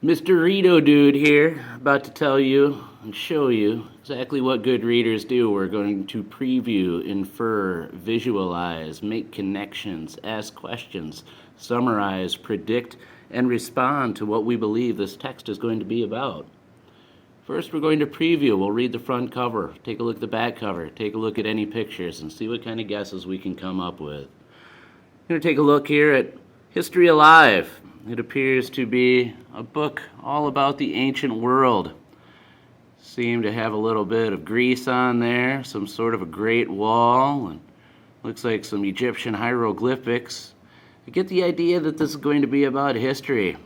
Mr. Rito Dude here, about to tell you and show you exactly what good readers do. We're going to preview, infer, visualize, make connections, ask questions, summarize, predict, and respond to what we believe this text is going to be about. First, we're going to preview. We'll read the front cover, take a look at the back cover, take a look at any pictures, and see what kind of guesses we can come up with. We're going to take a look here at History Alive. It appears to be a book all about the ancient world. Seem to have a little bit of Greece on there, some sort of a great wall, and looks like some Egyptian hieroglyphics. I get the idea that this is going to be about history.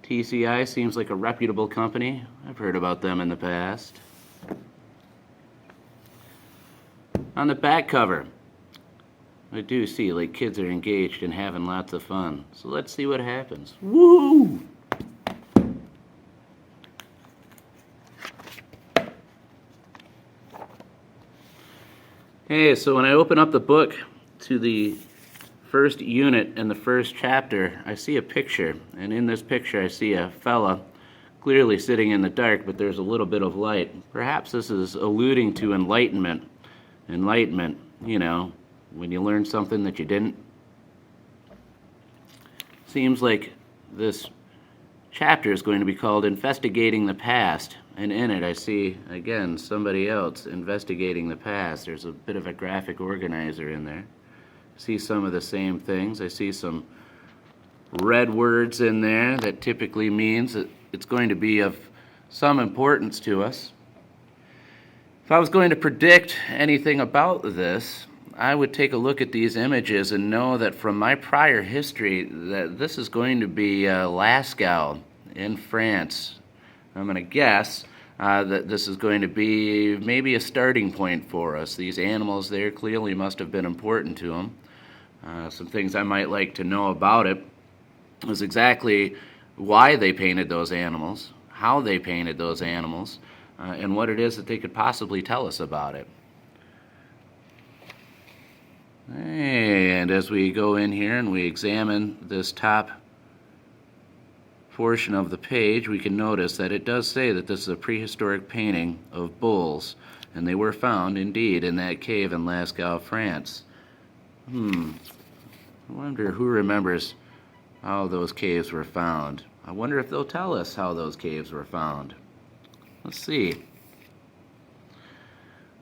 TCI seems like a reputable company. I've heard about them in the past. On the back cover, I do see like kids are engaged and having lots of fun. So let's see what happens. Woo! Hey, so when I open up the book to the first unit and the first chapter, I see a picture. And in this picture, I see a fella clearly sitting in the dark, but there's a little bit of light. Perhaps this is alluding to enlightenment. Enlightenment, you know, when you learn something that you didn't. Seems like this chapter is going to be called Investigating the Past, and in it I see, again, somebody else investigating the past. There's a bit of a graphic organizer in there. I see some of the same things. I see some red words in there that typically means that it's going to be of some importance to us. If I was going to predict anything about this, I would take a look at these images and know that from my prior history that this is going to be Lascaux in France. I'm going to guess that this is going to be maybe a starting point for us. These animals there clearly must have been important to them. Some things I might like to know about it is exactly why they painted those animals, how they painted those animals, and what it is that they could possibly tell us about it. And as we go in here and we examine this top portion of the page, we can notice that it does say that this is a prehistoric painting of bulls, and they were found indeed in that cave in Lascaux, France. I wonder who remembers how those caves were found. I wonder if they'll tell us how those caves were found. Let's see.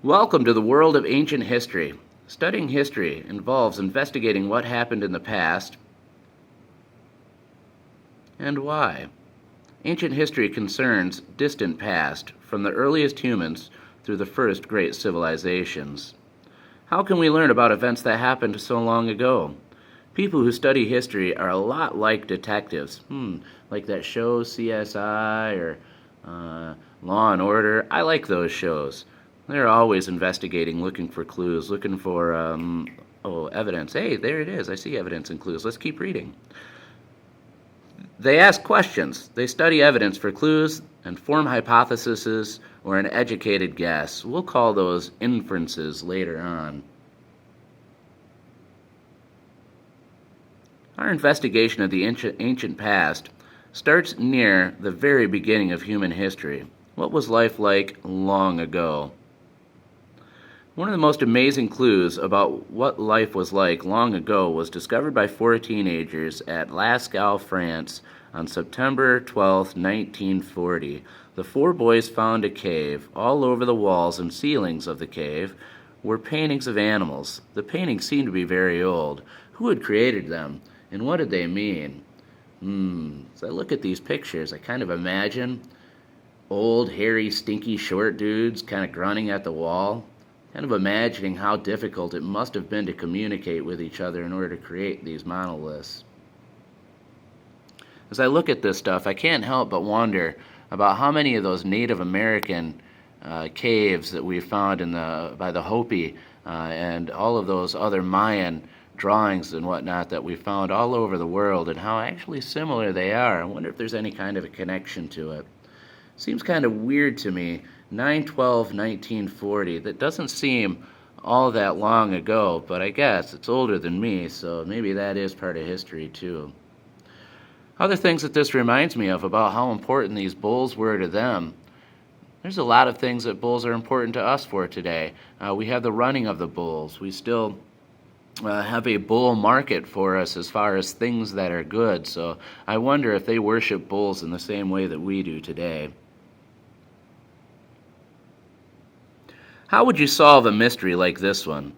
Welcome to the world of ancient history. Studying history involves investigating what happened in the past and why. Ancient history concerns distant past, from the earliest humans through the first great civilizations. How can we learn about events that happened so long ago? People who study history are a lot like detectives. Like that show CSI or Law and Order. I like those shows. They're always investigating, looking for clues, looking for, evidence. Hey, there it is. I see evidence and clues. Let's keep reading. They ask questions. They study evidence for clues and form hypotheses or an educated guess. We'll call those inferences later on. Our investigation of the ancient past starts near the very beginning of human history. What was life like long ago? One of the most amazing clues about what life was like long ago was discovered by 4 teenagers at Lascaux, France on September 12, 1940. The 4 boys found a cave. All over the walls and ceilings of the cave were paintings of animals. The paintings seemed to be very old. Who had created them, and what did they mean? As I look at these pictures, I kind of imagine old, hairy, stinky, short dudes kind of grunting at the wall. Kind of imagining how difficult it must have been to communicate with each other in order to create these monoliths. As I look at this stuff, I can't help but wonder about how many of those Native American caves that we found by the Hopi and all of those other Mayan drawings and whatnot that we found all over the world, and how actually similar they are. I wonder if there's any kind of a connection to it. Seems kind of weird to me. 9/12/1940. That doesn't seem all that long ago, but I guess it's older than me, so maybe that is part of history too. Other things that this reminds me of about how important these bulls were to them. There's a lot of things that bulls are important to us for today. We have the running of the bulls. We still have a bull market for us as far as things that are good. So I wonder if they worship bulls in the same way that we do today. How would you solve a mystery like this one?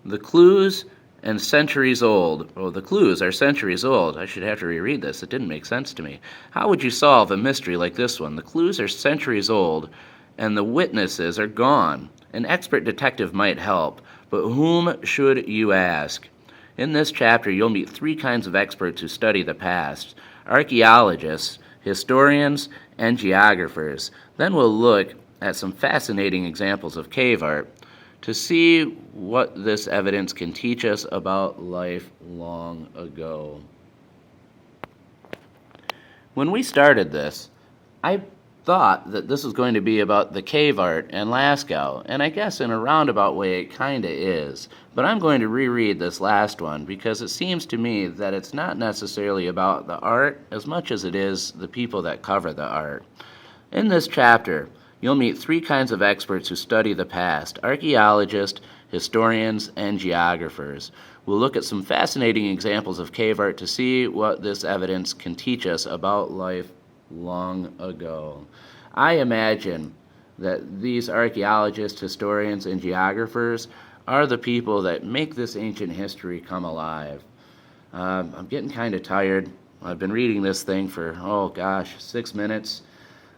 The clues and centuries old. Oh, the clues are centuries old. I should have to reread this. It didn't make sense to me. How would you solve a mystery like this one? The clues are centuries old, and the witnesses are gone. An expert detective might help, but whom should you ask? In this chapter, you'll meet three kinds of experts who study the past: archaeologists, historians, and geographers. Then we'll look at some fascinating examples of cave art to see what this evidence can teach us about life long ago. When we started this, I thought that this was going to be about the cave art in Lascaux, and I guess in a roundabout way it kinda is. But I'm going to reread this last one because it seems to me that it's not necessarily about the art as much as it is the people that cover the art. In this chapter, you'll meet three kinds of experts who study the past: archaeologists, historians, and geographers. We'll look at some fascinating examples of cave art to see what this evidence can teach us about life long ago. I imagine that these archaeologists, historians, and geographers are the people that make this ancient history come alive. I'm getting kind of tired. I've been reading this thing for, 6 minutes.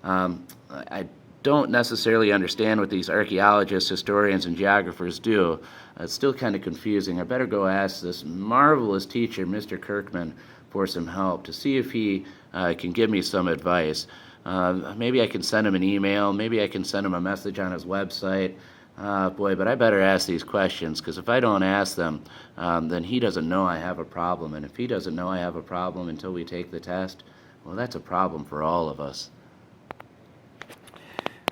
I don't necessarily understand what these archaeologists, historians, and geographers do. It's still kind of confusing. I better go ask this marvelous teacher, Mr. Kirkman, for some help to see if he can give me some advice. Maybe I can send him an email. Maybe I can send him a message on his website. But I better ask these questions, because if I don't ask them, then he doesn't know I have a problem. And if he doesn't know I have a problem until we take the test, well, that's a problem for all of us.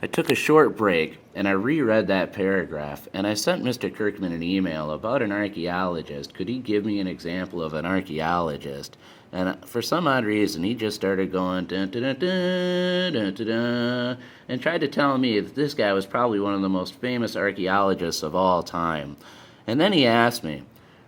I took a short break, and I reread that paragraph, and I sent Mr. Kirkman an email about an archaeologist. Could he give me an example of an archaeologist? And for some odd reason, he just started going, dun, dun, dun, dun, dun, dun, dun, and tried to tell me that this guy was probably one of the most famous archaeologists of all time. And then he asked me,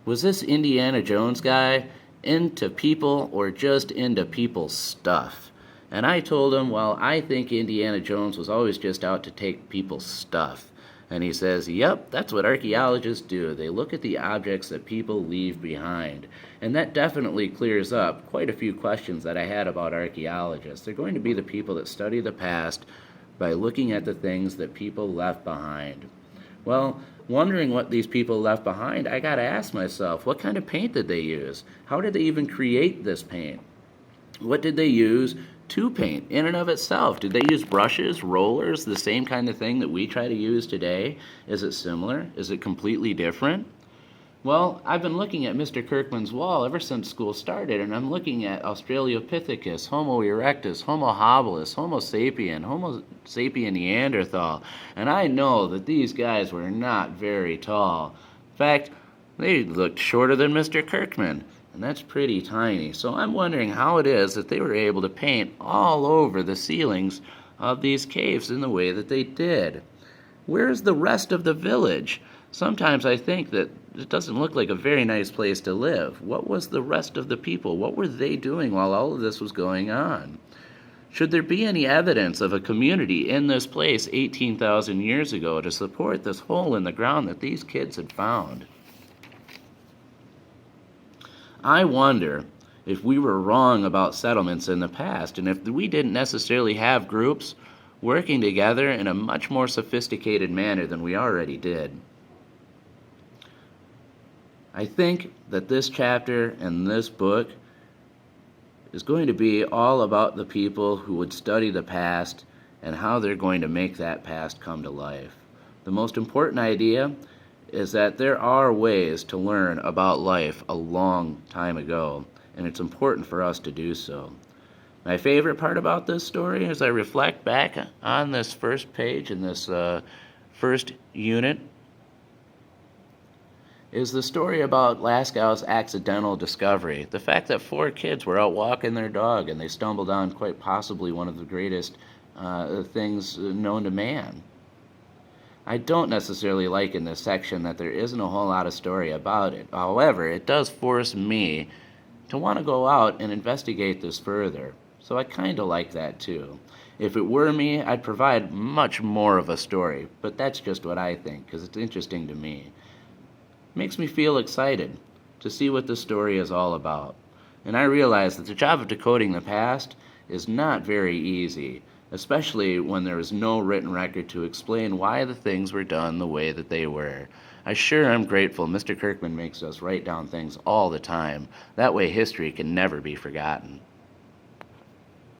was this Indiana Jones guy into people or just into people's stuff? And I told him, well, I think Indiana Jones was always just out to take people's stuff. And he says, yep, that's what archaeologists do. They look at the objects that people leave behind. And that definitely clears up quite a few questions that I had about archaeologists. They're going to be the people that study the past by looking at the things that people left behind. Well, wondering what these people left behind, I got to ask myself, what kind of paint did they use? How did they even create this paint? What did they use to paint in and of itself? Did they use brushes, rollers, the same kind of thing that we try to use today? Is it similar? Is it completely different? Well, I've been looking at Mr. Kirkman's wall ever since school started, and I'm looking at Australopithecus, Homo erectus, Homo habilis, Homo sapien Neanderthal, and I know that these guys were not very tall. In fact, they looked shorter than Mr. Kirkman. And that's pretty tiny. So I'm wondering how it is that they were able to paint all over the ceilings of these caves in the way that they did. Where's the rest of the village? Sometimes I think that it doesn't look like a very nice place to live. What was the rest of the people? What were they doing while all of this was going on? Should there be any evidence of a community in this place 18,000 years ago to support this hole in the ground that these kids had found? I wonder if we were wrong about settlements in the past, and if we didn't necessarily have groups working together in a much more sophisticated manner than we already did. I think that this chapter and this book is going to be all about the people who would study the past and how they're going to make that past come to life. The most important idea is that there are ways to learn about life a long time ago, and it's important for us to do so. My favorite part about this story, as I reflect back on this first page in this first unit, is the story about Lascau's accidental discovery. The fact that four kids were out walking their dog and they stumbled on quite possibly one of the greatest things known to man. I don't necessarily like in this section that there isn't a whole lot of story about it. However, it does force me to want to go out and investigate this further. So I kind of like that too. If it were me, I'd provide much more of a story, but that's just what I think because it's interesting to me. Makes me feel excited to see what the story is all about. And I realize that the job of decoding the past is not very easy, especially when there is no written record to explain why the things were done the way that they were. I sure am grateful Mr. Kirkman makes us write down things all the time. That way history can never be forgotten.